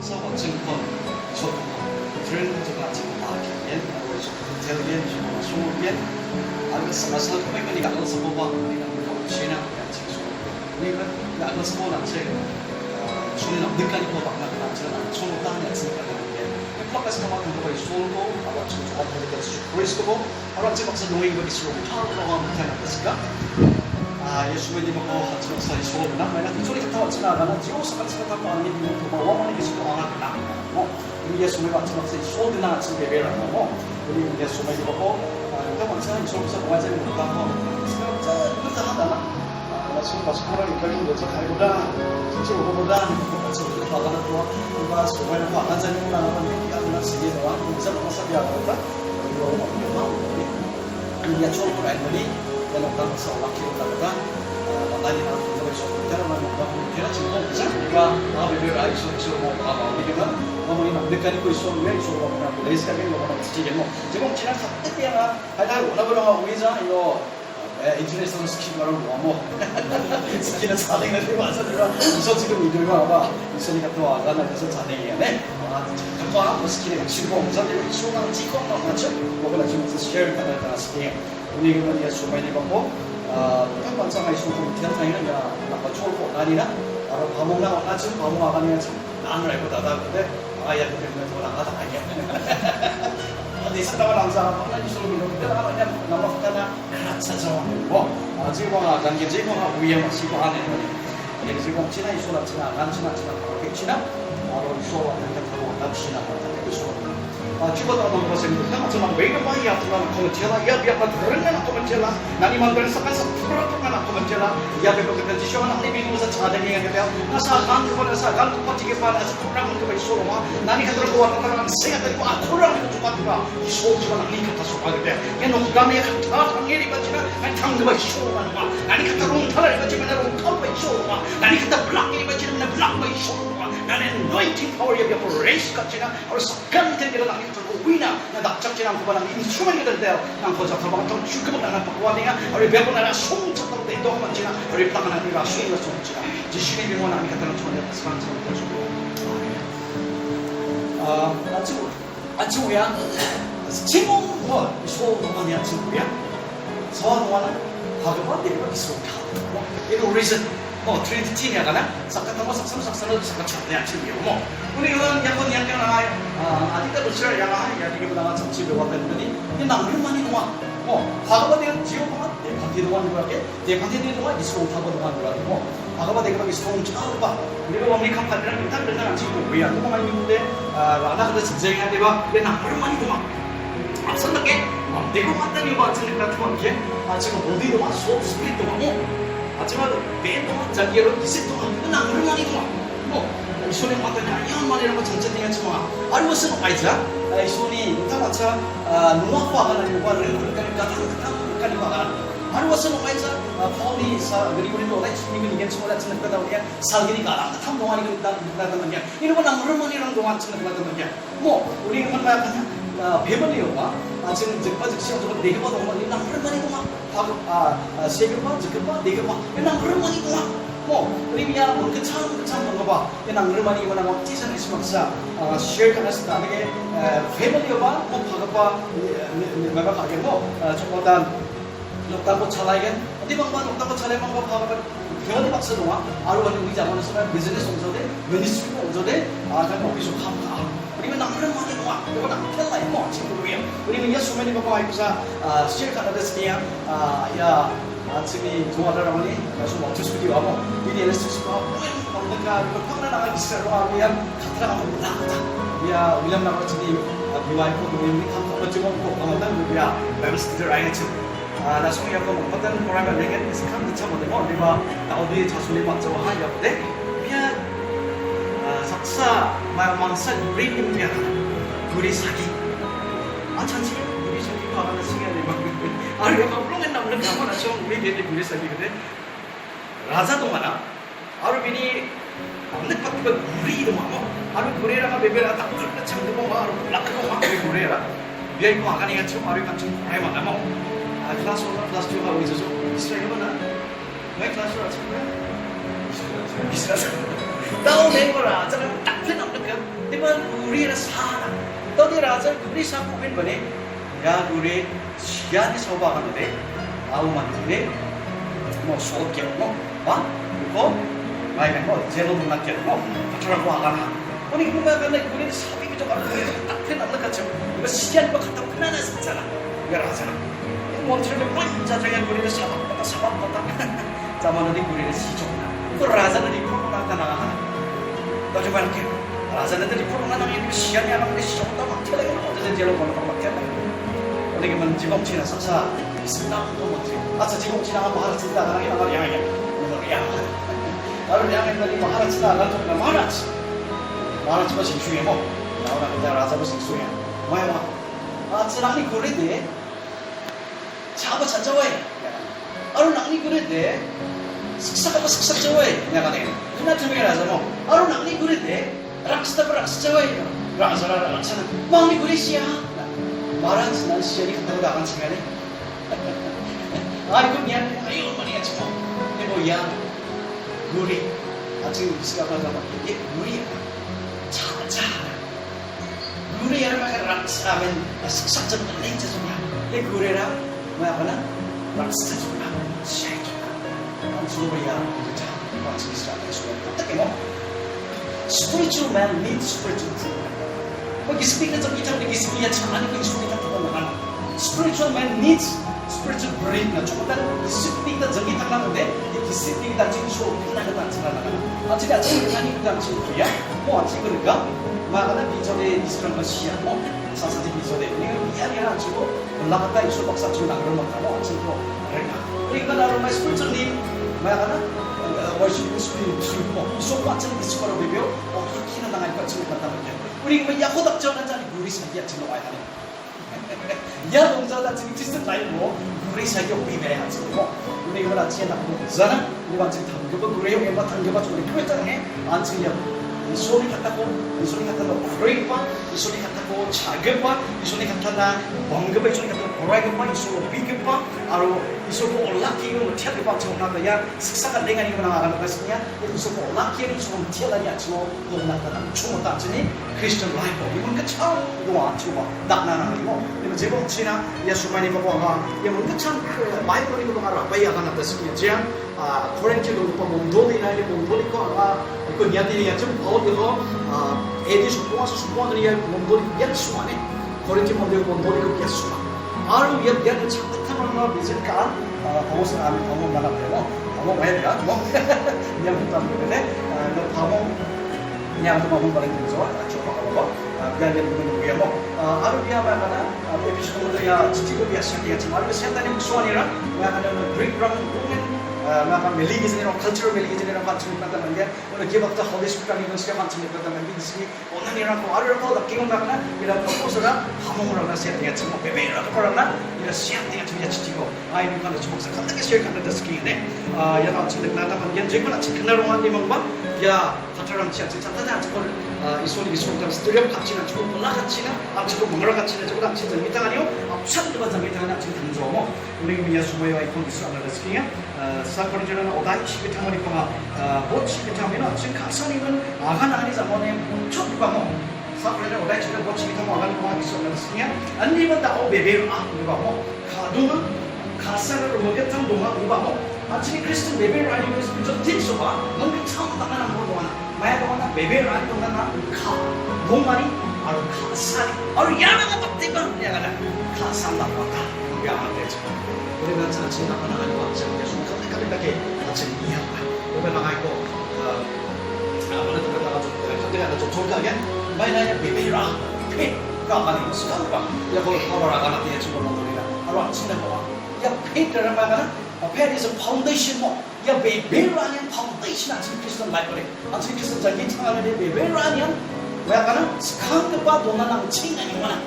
서버 증권 저도 그런 저가 지금 마켓엔 텔리엔 저거 소비엔 아그 사마서 그러니까 이거 서버가 우리가 물론 지나 지금 우리가 이거 서버 나체 주는 업데이트까지 뭐 막나 나처럼 손으로 하는 했으니까 플러스 가만 그거 있어고 아마 지금 저거 보니까 그리스도고 아마 지금 박사 농이 이거 있으고 차로가 못하는 것인가 예수님이 뭐 하트로서 이소나 만약 소리 같아 왔으나 나는 지오스 같은 거 갖고 아니 뭐 원하는 게 있어도 안 하구나 우리 예수님 같은 것이 소드나 지금 예배라고 우리 예수님이 보고 일단 완전히 저기서 뭐하지 못하고 진짜 하다나 지금 마치 하나님 결국 너저 갈보다 진짜 오보다 같이 우리 바다는 또 누가 소원을 안 자는 거 나가는 게 아니라 시기에 나와 진짜 모습이 안 보다 이거 뭐 이게 처음으로 알더니 dan orang seolah kita kata tadi nak kita bersyukur kerana kita cuma bisa kita berdua lagi suruh mau apa ni kita mau ini dekat itu suruh dia suruh orang boleh sekali orang mesti jenuh jadi kita tapi yang ada orang wiza itu 인터넷에서 스키를 뭐 스키는 자댕이 되고 와서 내가 이서 지금 이들과 아마 있으니까 또 아가나 그래서 자댕이야네 잠깐 뭐 스키를 치고 무사들 수강 찍고 맞죠? 뭐가 지금 쉐어 받았다 스키 우리 그러면 예수 많이 받고 평반상의 수고 기타타이는 야 나가 좋고 아니나 바로 바몽나 아침 바몽 아가니가 나는 알고 나다 근데 아야 그러면 또 나가다 아니야 di sana orang sana mana disuruh minum kita namanya nama kita saja 지금 단계 지금 우리의 마시고 하는 거예요. 지금 지나 이소라 지나 안 지나 바로 지나 바로 이소라 한테 타고 남 지나 바로 이소라 죽어도 안 먹었어요. 하지만 왜 이렇게 많이 아프나 그거 제가 야 비아까 그러면 그거 제가 나니 만들 sakasa 프로그램 그거 제가 야 beberapa condition ini bisa cadangnya gitu masa kan kepada kan tempat tiga pada kurang ke isola nani kan terus buat orang saya tadi kurang itu cepat juga isola cuma nanti kata soal gitu ya no kami kan ini baca kan tang ke isola nani kata rum thalar baca mana rum thal isola nani kata black ini baca mana black isola nani anointing power ya biar race katnya harus kan kita nanti terus wina na dakjak지랑 그거랑 인수만이 될 때요 난 거기서 가방 좀 죽으면 나는 바꿔와니가 우리 배고 나라 송착도 돼 너만 지나 우리 땅은 우리가 수행을 쏘지라 이제 신의 병원 아니 같다는 저는 스판처럼 해주고 아침이야 지금 뭐 소동안이 아침이야 서동안은 과거와 내가 있었다 이거 reason 트렌디티냐 가나 sakatamo saksan을 sakatch네 아침이요 뭐 우리는 약간 아직도 루시아 야가 이게 나가 정치 배웠더니 이 남을 많이 놓아 과거가 내가 지오가 내 관계 동안 그렇게 내 관계 동안 이스로 타고 동안 그러고 과거가 내가 이스로 봐 우리가 아메리카 파트랑 일단 그냥 지금 왜 안 많이 있는데 라나 그래서 진행해야 돼 봐. 내 남을 많이 놓아 앞선다게 내가 만나는 거 같은 것 같은 게 지금 어디로 와 수업 스피릿 동안 하지만 매 동안 자기로 이세 동안 남을 많이 놓아 이손이 맞더니 이한만이라고 전체적인 정화 알고서는 아이자 이손이 인타마차 누아와 가는 거를 그렇게 가는 알고서는 아이자 파울이 사 그리고 우리도 이게 이게 정말 같은 거다 우리가 살기니까 탐 동안이 그런다는 게 이런 거 남을만이라는 동안 쓰는 거다는 게뭐 우리가 뭐야 배번이요가 지금 즉바즉 시험도 내게 봐도 엄마 이나 그런만이 동안 세계봐 즉바 내게 봐 이나 그런만이 동안 우리가 그 참 뭔가 그냥 얼마나 이거나 뭐 티셔츠 막사 share 가서 나게 패밀리가 뭐 바가바 내가 가게 좀보다 lokta고 차라이겐 어디 방만 lokta고 차라이만 거 바가바 변이 박스 동안 아루가는 우리 자본에서 비즈니스 온저데 미니스트리 온저데 그냥 오피스 감가 우리가 남을 많이 놓아 이거 나 텔라이 뭐 친구들이야 우리는 예수님이 보고 아이고사 share 가다스니야 야 아침이 도와달라니 그래서 멈출 수도 하고 미리 엘스티스가 뭔가 평나 나가 있어요 하면 가트라가면 나가자 야 윌리엄 나가지니 비와이프 우리 감독을 찍어놓고 방어단 우리야 멤버스들 아이츠 나중에 약간 어떤 거라면 내게 스칸 붙여보는 거 우리가 어디 자수리 맞죠 하려는데 그냥 석사 망사 우리님이야 우리 사기 찬치 우리 사기가 하나 시간이 막 아르가 물론 남는 가만 좀 우리 ቤት 우리 사기거든 라자도 많아 아르비니 없는 것도 우리도 많아 아르 고래라가 베베라 딱 그렇게 참고 막 락고 막 고래라 비에 거 아가니가 좀 아르가 좀 많이 많아 뭐 클래스 1 클래스 2 하고 있어서 이스라엘 하나 왜 클래스 1 하지? 이스라엘 đâu đến có ra cho nên đặt lên ông được không nhưng mà guri là xa lắm đâu đi ra cho guri xa cũng bên bên ya guri sian đi sâu vào cái đấy áo mà thế một số kiểu nó quá có vài cái nó zero một kiểu nó phát ra qua cái nào 아니 그러면 근데 우리는 사비비 좀 알고 딱 해놨는 것처럼 이거 시간 뭐 갖다 끝나나 진짜라 열하잖아 멈추는 완자정에 우리는 사박보다 자만은 우리는 시종나 또 라자는 이 코로나 나타나 너 좀 이렇게 라자는들이 코로나 나면 시간이 안 오는데 시종다 막 텔레가 어디서 제로 보는 거막 텔레 어디 가면 지공치나 싹사 있습니다 또 뭐지 아저 지공치나 한번 하나 쓴다 하나 말이야 야 나를 향했더니 뭐 하나 쓰다 나도 말았지 말하지마 싱숭해 뭐 나오나 그냥 라자고 싱숭해 뭐야 아 찌랑이 그래대 잡아 찾아와야 아루 낭니 그래대 식사가고 식사 좋아해 내가 내 그나 중에 라자 뭐 아루 낭니 그래대 락스다고 락스 좋아해 라자라 락사는 망니 그래시야 말하지 난 시연이 간다고 나간 시간에 아이고 미안해 아이고 어머니가 지금 뭐야 우리 아직 시간하다 이게 우리 자, gurih yang makan raksa men siksa jam lain jazumnya. Ye gurih lah, mana raksa jumlah, syai jumlah. Orang semua yang kita orang Islam semua. Tapi mo, spiritual man needs spiritual food. Bagi speaker jam kita bagi speaker jangan ikut speaker kita makan. Spiritual man needs spiritual bread. Na cuma kan speaker jam kita makan deh. Ini speaker jam show kita kita makan. Aja aja kita ni kita macam ya. 뭐 어찌 그럴까? 막하는 비전에 이스라엘 것이야. 사사지 비전에 우리가 이야기를 안 주고 올라갔다 이수 박사 주고 나그런 못하고 어찌 또 그럴까? 우리가 나를 말 스포츠님 막하는 월십 스피릿 주고 이수 박사 이수가로 비벼 어떻게나 나갈 것을 갖다 볼게. 우리 뭐 야호답 전한 자리 우리 사기야 지금 와야 하네. 야 동자다 지금 지스 나이고 우리 사기 비벼야 하지 뭐. 우리 이거 아침에 나고 자는 우리 지금 당겨봐 그래요. 뭐 당겨봐 좀 우리 그랬잖아요. 안 챙겨. 이 소리 같다고 이 소리 같다고 프레이파 이 소리 같다고 작은파 이 소리 같다나 번급파 이 소리 같다고 보라이파 이 소리 비급파 아로 이 소리 올라키고 뭐 티아드파 정나다 야 식사가 내가 이거 나가는 것이냐 이 소리 올라키는 소리 티아다니 아치고 너 나타나 총을 따지니 크리스천 라이프 이건 그 처음 이거 아치고 나나나는 거 이거 제법 지나 예수만이 보고가 이건 그참 바이블이 거 알아 바이야 가는 뜻이지 아 코렌티로 뭐 몸돌이나 이 몸돌이 거 아마 그 니아들이 좀 어디서 에디 수고와서 수고하는 이야 몸돌이 예수만에 코렌티 몸돌이 그 예수만 아루 얘는 참다만 비즈가 거기서 아미 방문 나가면 방문 와야 돼요 뭐 그냥 못 하는데 너 방문 그냥 또 방문 받는 거죠 저거 biar dia menunggu mo aru dia mana episode dia cici dia sakit macam aru saya tadi musuhnya lah ada Greek Roman maka religion ini cultural religion ini macam mana dia orang give up the Holy Spirit ini macam mana dia di sini orang ini orang aru orang tak kira mana dia propose lah kamu orang saya dia cuma beberapa orang lah dia siap dia cuma cici ko ini kan cuma sekarang kita share kan ada skill ni ya tak cuma nak apa yang jadi mana cikin orang ni mengapa ya 파트랑 지하 자타자 저걸 이 소리 스튜디오 같이나 저거 몰라 같이나 저거 먹으러 같이나 저거 같이 미팅 아니요 샵도 받자 미팅 하나 지금 당조 뭐 우리 미야 수모야 이콘 디스 안을 스키야 사코르지는 오다이 시비탕 거니까 뭐 시비탕이나 지금 가서는 아간 아니 자모네 첫 방어 사코르지는 오다이 지금 뭐 시비탕 아간 거 하기 있었는 스키야 아니면 다 베베로 아 우리 방어 가도는 가사를 먹였던 동안 우리 방어 아침에 크리스천 베베로 아니면 좀 뒤쳐봐 뭔가 처음 나가는 거 동안 마야 동안 베베로 아니 동안 가 동안이 아로 가사리 아로 야나가 박대가 야나가 가사 나왔다 야나 되죠 우리가 자체 나가는 거 같이 계속 가득하게 같이 이해한다 오늘 나가 있고 아무래도 그러다가 좀 가득하게 좀 돌가게 마이나야 베베라 페가 아니 스카우가 야 거기 파워라 가나 뒤에 좀 놀이라 아로 아침에 봐 야 페이터를 말하는 Faith is a foundation mo. Ya beberu anian foundation asin Kristen life kore. Asin Kristen jagi changane de beberu anian. Waya kana sekarang kepa dona nang cing ani mana.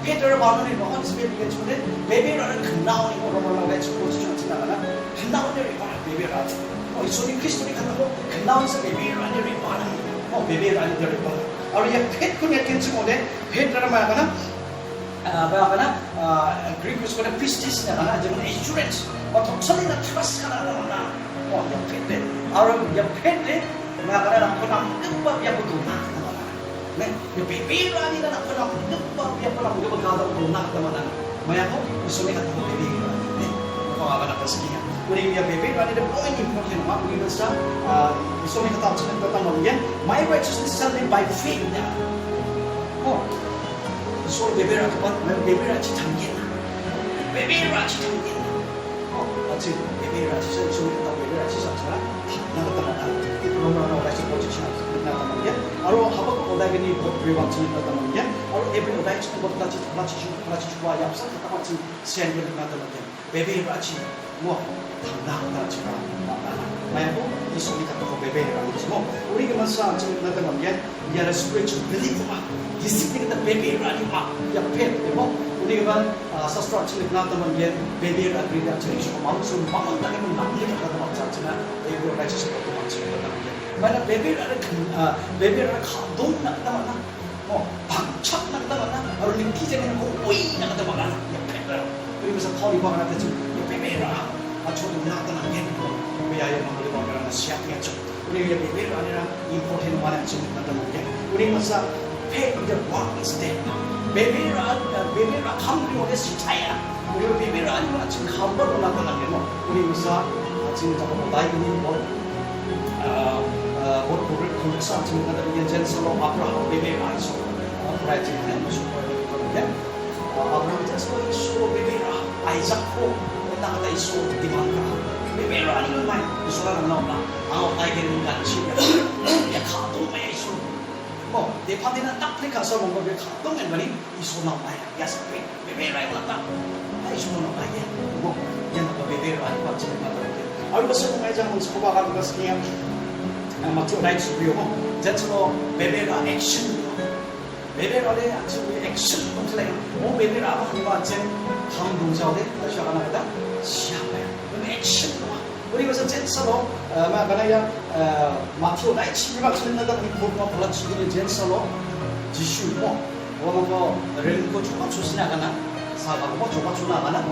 Peter baru ni bahkan sebab dia cuma beberu anian kenal ni orang-orang lain cukup cuma cina kana. Kenal dia ribuan beberu anian. Oh isu ni Kristen ni kata ko kenal se beberu anian ribuan. Oh beberu anian dia ribuan. Aru ya faith ko ni akin cuma de Peter mana kana. Bahkan Greek itu ada pistis ni kana jangan insurance. Waktu sekali nak trust kana orang, wah yang pede, orang yang pede mga kanang kunang nagpa biya ko tunak naman. Ne, yung bibira nila na kunang nagpa biya ko lang gumagalaw tunak naman. Maya ko, gusto nila ko bibira. Ne, pangalan ng sakiya. Kuning niya bibira nila po ay important ma kung sa gusto nila tao sa nagtatanong yan. My righteousness is only by faith niya. Oh. So bibira ka ba? Bibira si Tangin. Bibira si Tangin. Oh, kasi bibira si sa gusto nila bibira si sa sana. Nakatamaan. Ito naman ang kasi position nagtatanong yan. Aro habang oday gani bot sa nagtatanong yan. Aro every oday sa bot lachi wa yapsa katamat si sen yung nagtatanong yan. Bibira si mo 당당하다 지금 말고 이 소리 같은 거 베베라고 그러고 우리가 먼저 지금 나타나면 얘는 spiritual belief 막 discipline 다 베베라니 막 옆에 뭐 우리가 서스트럭 지금 나타나면 얘 베베라 그리다 저기 좀 마음속 마음당에 뭐 남기는 거다 맞잖아 이거 같이 싶어도 맞지 만약 베베라는 감동 나타나나 뭐 방착 나타나나 우리 기재는 뭐 오이 나타나나 옆에 그러면서 거리 봐 하나 지금 베베라 저도 나타나는 게 왜야요 우리 보면 시작했죠. 우리 베베로 아니라 important one 지금 나타나는 게 우리 먼저 pay the work instead. 베베로 감리원의 시차야. 우리 베베로 아니라 지금 감으로 나타나는 게 뭐 우리 먼저 지금 잠깐만 나이니 뭐를 공사 지금 나타나는 게 전설로 아브라함 베베로 아니죠. 아브라함 지금 무슨 거예요? 아브라함 전설로 이슈로 베베로 아이작고 nakata iso di mana pero ani naman iso lang na ang tayo ganun kan siya ya kato may iso mo de pati na taktika sa mga be kato men bani iso na may ya sa pe pero ay wala ay iso na may mo yan na pero ani pa sa mga ay basta kung ay jang sa kuba ka basta niya ang magturay sa biyo mo jetso pero action 베베로 내 아침 액션 동작이 뭐 베베로 아버님 아침 다음 동작에 다시 하나다 시합해 그 액션 우리 그래서 젠서로 막가나야 마티오 나이 치비가 틀린다다 이 보고 불러치기는 젠서로 지슈 뭐 렌코 조금 조시나가나 사가고 뭐 조금 조나가나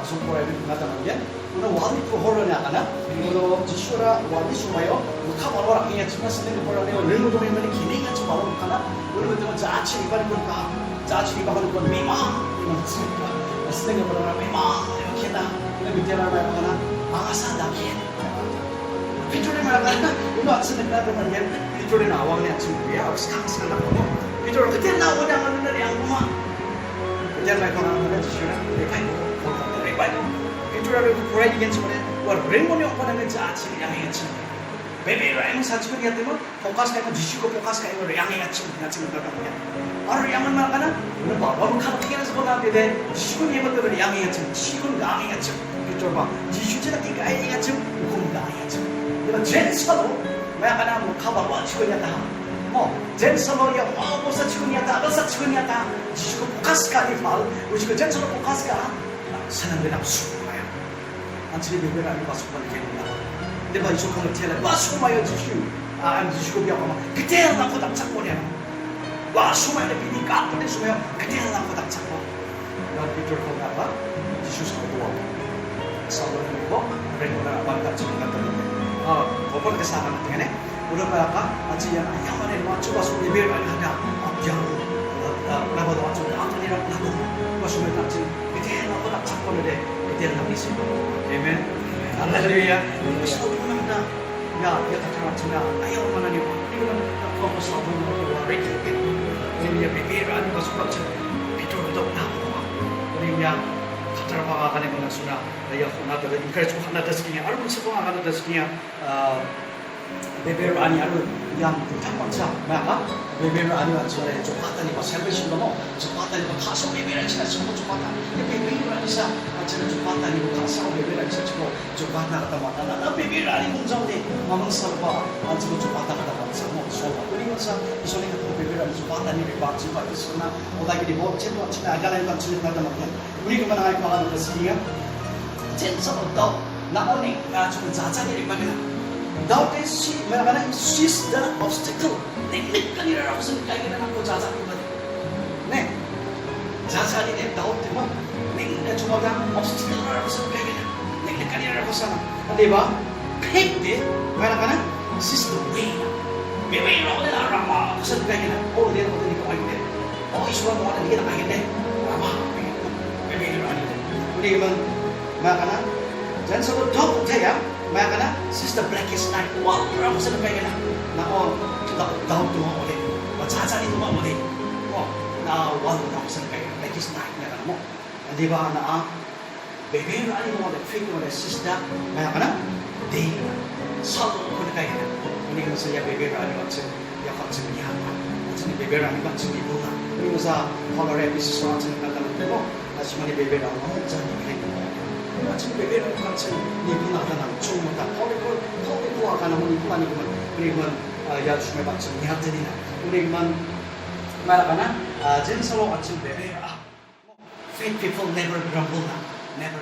손보라에 나타나는 게 오늘 와디 프로홀러냐 하나 이거 지슈라 와디 수마요 카바로라 그냥 지금 쓰는 거 보라네요 렌코 좀 있는 기능이 좀 바로 하나 우리 그때 자치 이발이 볼까 자치 이발이 볼까 미망 이거 쓰는 거 보라 미망 이렇게 다 근데 그때 말하면 하나 망아사다 게 비조리 말하면 이거 안 쓰는 거 보면 비조리 나와네 친구야 스캉스가 나오고 비조리 그때 나오냐 하는 날이 안 보마 그때 말하면 지슈라 이렇게 Itulah pura juga sebenarnya. Wah, remoni apa namanya jahat yang ngecil. Baby, yang satu kali itu fokus kayak jisu ko fokus kayak yang ngecil katanya. Orang yang mana kana? Bawa kalau kira sekolah dia jisu ni betul yang ngecil. Jisu nggak ngecil. Gitu pak. Jisu jadi tiga ngecil, hukum nggak ngecil. Dia jensello, mereka kana mau kabar buat jisunya dah. Mau jensello ya mau bosan jisunya dah, bosan jisunya dah. Jisu fokus kali mal, jisu jensello fokus kah? 사람들이 수고해요. 안치리 베베라니 마수만 개는다. 내가 이쪽하면 태어나 마수마요 지슈. 안 지슈고 비하고 그때 나고 답착거려. 마수마요 비니까 근데 수마요 그때 나고 답착거. 난 비틀 거다가 지슈 사고. 사고는 뭐 그래도나 반다 지금 같은 법을 계산하는 때네. 우리가 아직 양만에 맞춰서 베베라니 하냐. 양 나보다 완전 아니라고 하고 마수마요 답지. 그때 나고 답착거려 돼. 그때 나고 있어. 아멘. 할렐루야. 사도입니다. 야, 이거 다 맞추나? 아유, 얼마나 니 이거는 딱 거기서 보는 거 이렇게 우리 베베를 아는 것을 같이 비토르도 나고 우리 야 가짜로 봐가는 거는 수나 야 나도 인카레지 하나 더 스키냐 알고 싶어 하나 더 스키냐 베베를 아니 알고 양 탐방차 뭐야 베베를 아니 맞춰래 좀 봤다니 봐 셀베신 거뭐 좀 봤다니 봐 가서 베베를 치나 좀 봤다 베베를 아니사 저는 좀 봤다니 뭐 가서 베베를 치고 좀 봤다 갔다 왔다 나 베베를 아니 공장대 마음서 봐 지금 좀 봤다 갔다 왔어 뭐 소바 그리고서 이 소리가 베베를 아니 좀 봤다니 봤지 봐 있으나 오다기리 뭐 제도 치나 아가는 건 치는 거다 뭐 우리 그만 할 거가 됐으니까 젠서부터 나오니 좀 자자기를 말이야 Thou didst seize the obstacle. 넥맥간이라고 생각하기는 않고 자자기만. 네, 자자기네 thou 때문 넥맥 주마다 obstacle라고 생각하기는 넥맥간이라고 생각. 근데 봐, peg 때 뭐라까나 seize the way. Bibiro ko nila, Rama, saan kayo na? Oo, hindi ako hindi ko kayo din. Oo, isuwa mo ka na, hindi na kayo din. Rama, bibiro ka nila. Hindi man, mga ka na, dyan sa top tayo, mga ka na, Sister Blackest Night, wow, Rama, saan kayo na? Nako, daw tuwa ulit. Matsatsanin mo ulit. Oh, na wala na ako saan kayo. Blackest Night na ka mo. Hindi ba na, bibiro ka nila mo, fake mo na, Sister, mga ka na, di, salo ko na kayo na. Hindi ko sa beberani 같은 약간 좀 이하나 같은 beberani 같은 이보다 그리고 사 컬러 에피소드 같은 나가는 데고 다시마니 beberani 같은 이보다 같은 beberani 같은 이보다 나타나는 총무다 컬리콜 아까는 이보 아니구만 그리고 야주매 같은 이하들이나 그리고만 말하거나 진서로 같은 beberani fake people never grumble never